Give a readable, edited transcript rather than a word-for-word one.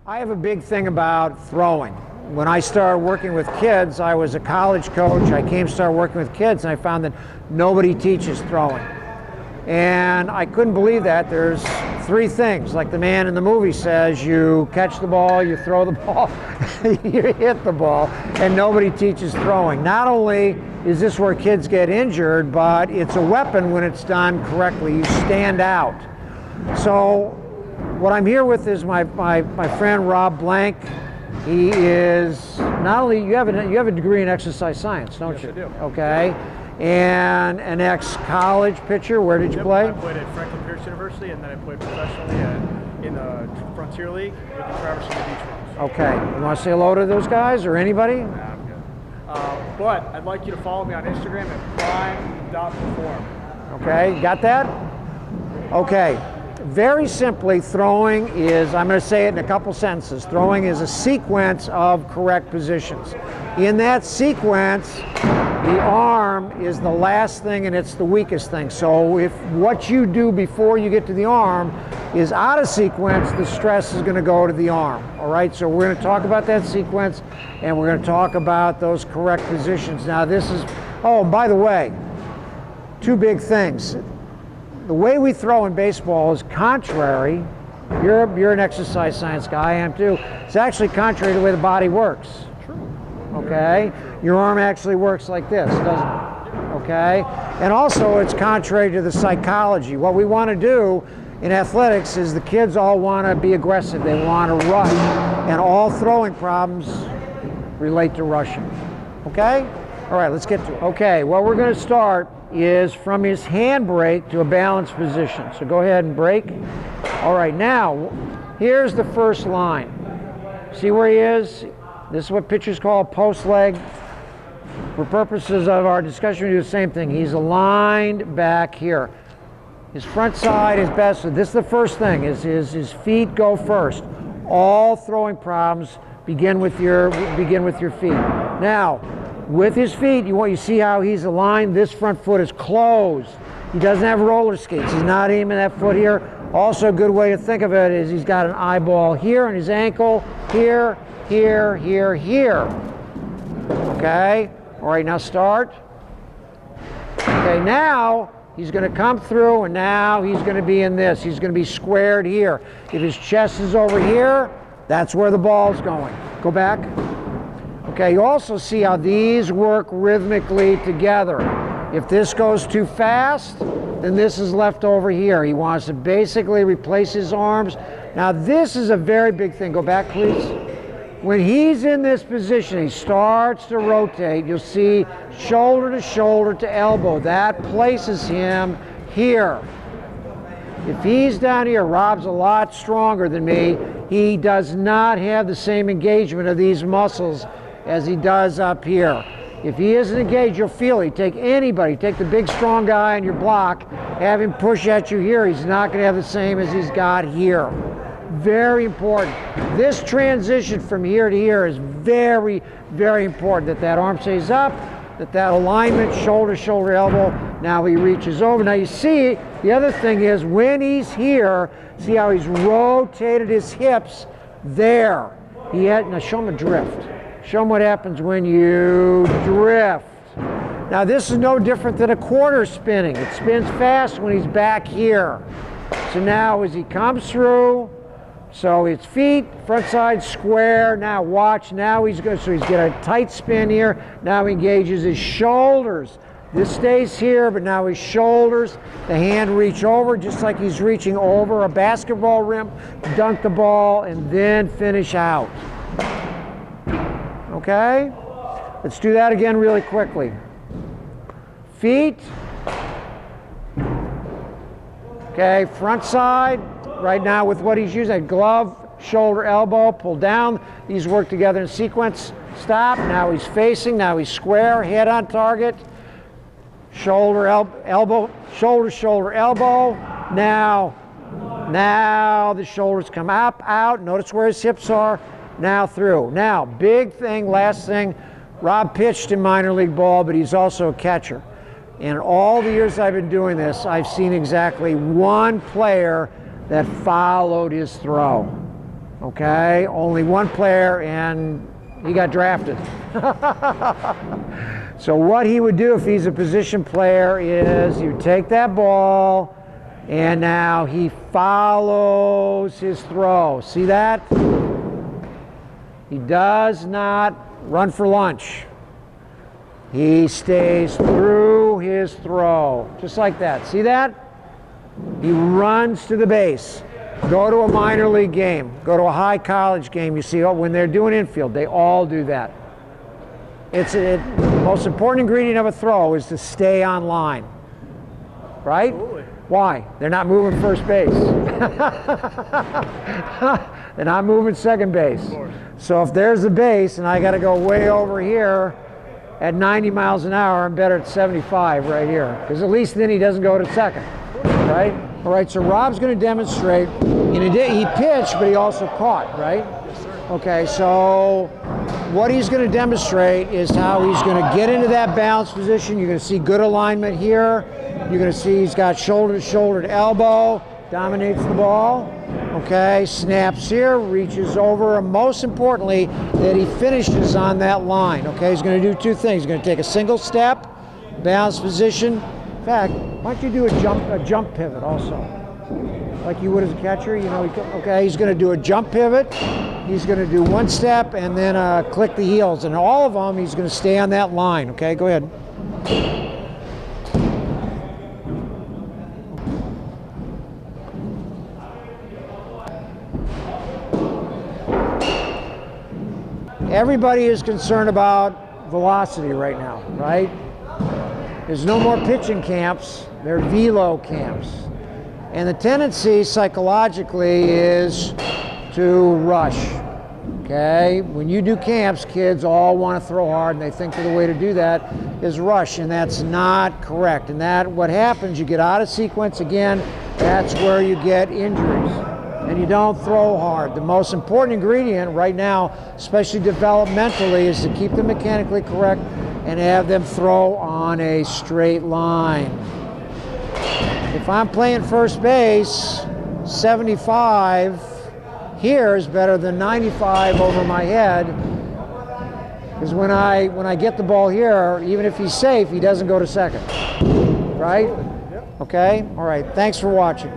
I have a big thing about throwing. When I started working with kids, I was a college coach. I started working with kids, and I found that nobody teaches throwing. And I couldn't believe that. There's three things, like the man in the movie says: you catch the ball, you throw the ball, you hit the ball, and nobody teaches throwing. Not only is this where kids get injured, but it's a weapon when it's done correctly. You stand out. So what I'm here with is my friend Rob Blank. He is not only, you have a degree in exercise science, don't you? Yes, I do. Okay. And an ex-college pitcher. Where did you play? I played at Franklin Pierce University, and then I played professionally in the Frontier League with the Traverse and the Beach Rams. Okay. You want to say hello to those guys or anybody? Nah, I'm good. But I'd like you to follow me on Instagram at prime.perform. Okay, got that? Okay. Very simply, throwing is, I'm going to say it in a couple sentences, throwing is a sequence of correct positions. In that sequence, the arm is the last thing and it's the weakest thing. So if what you do before you get to the arm is out of sequence, the stress is going to go to the arm. All right, so we're going to talk about that sequence, and we're going to talk about those correct positions. Now this is, oh, by the way, two big things. The way we throw in baseball is contrary. You're an exercise science guy, I am too. It's actually contrary to the way the body works. True. Okay? Your arm actually works like this, doesn't it? Okay? And also it's contrary to the psychology. What we want to do in athletics is the kids all want to be aggressive. They want to rush. And all throwing problems relate to rushing. Okay? All right, let's get to it. Okay, well, we're going to start is from his handbrake to a balanced position. So go ahead and brake. All right, now, here's the first line. See where he is? This is what pitchers call a post leg. For purposes of our discussion, we do the same thing. He's aligned back here. His front side is best. So this is the first thing, is his feet go first. All throwing problems begin with your feet. Now, with his feet, you see how he's aligned? This front foot is closed. He doesn't have roller skates. He's not aiming that foot here. Also, a good way to think of it is he's got an eyeball here on his ankle, here, here, here, here. Okay? All right, now start. Okay, now he's going to come through, and now he's going to be in this. He's going to be squared here. If his chest is over here, that's where the ball's going. Go back. Okay, you also see how these work rhythmically together. If this goes too fast, then this is left over here. He wants to basically replace his arms. Now this is a very big thing. Go back, please. When he's in this position, he starts to rotate. You'll see shoulder to elbow. That places him here. If he's down here, Rob's a lot stronger than me. He does not have the same engagement of these muscles as he does up here. If he isn't engaged, you'll feel it. Take anybody, take the big strong guy on your block, have him push at you here. He's not going to have the same as he's got here. Very important. This transition from here to here is very, very important, that arm stays up, that alignment, shoulder, elbow. Now he reaches over. Now you see, the other thing is when he's here, see how he's rotated his hips there. Now show him a drift. Show them what happens when you drift. Now this is no different than a quarter spinning. It spins fast when he's back here. So now as he comes through, so his feet, front side square. Now watch, now he's good. So he's got a tight spin here. Now he engages his shoulders. This stays here, but now his shoulders, the hand reach over just like he's reaching over a basketball rim, dunk the ball, and then finish out. Okay? Let's do that again really quickly. Feet. Okay, front side. Right now with what he's using, glove, shoulder, elbow, pull down. These work together in sequence. Stop. Now he's facing. Now he's square. Head on target. Shoulder, elbow, shoulder, elbow. Now the shoulders come up, out. Notice where his hips are. Now through. Now, big thing, last thing, Rob pitched in minor league ball, but he's also a catcher. In all the years I've been doing this, I've seen exactly one player that followed his throw. Okay, only one player, and he got drafted. So what he would do if he's a position player is you take that ball, and now he follows his throw. See that? He does not run for lunch. He stays through his throw, just like that. See that? He runs to the base. Go to a minor league game, go to a high college game, you see when they're doing infield, they all do that. The most important ingredient of a throw is to stay on line, right? Absolutely. Why? They're not moving first base. They're not moving second base. Of course. So if there's the base and I got to go way over here at 90 miles an hour, I'm better at 75 right here, because at least then he doesn't go to second, right? All right, so Rob's going to demonstrate. He pitched, but he also caught, right? Yes, sir. Okay, so what he's going to demonstrate is how he's going to get into that balance position. You're going to see good alignment here. You're going to see he's got shoulder to shoulder to elbow, dominates the ball. Okay, snaps here, reaches over, and most importantly, that he finishes on that line. Okay, he's going to do two things. He's going to take a single step, balance position. In fact, why don't you do a jump pivot also, like you would as a catcher? You know, okay, he's going to do a jump pivot. He's going to do one step and then click the heels, and all of them he's going to stay on that line. Okay, go ahead. Everybody is concerned about velocity right now, right? There's no more pitching camps, they're velo camps. And the tendency psychologically is to rush, okay? When you do camps, kids all want to throw hard, and they think that the way to do that is rush, and that's not correct. And that, what happens, you get out of sequence again, that's where you get injuries. And you don't throw hard. The most important ingredient right now, especially developmentally, is to keep them mechanically correct and have them throw on a straight line. If I'm playing first base, 75 here is better than 95 over my head, because when I get the ball here, even if he's safe, he doesn't go to second, right? Yep. Okay? All right, thanks for watching.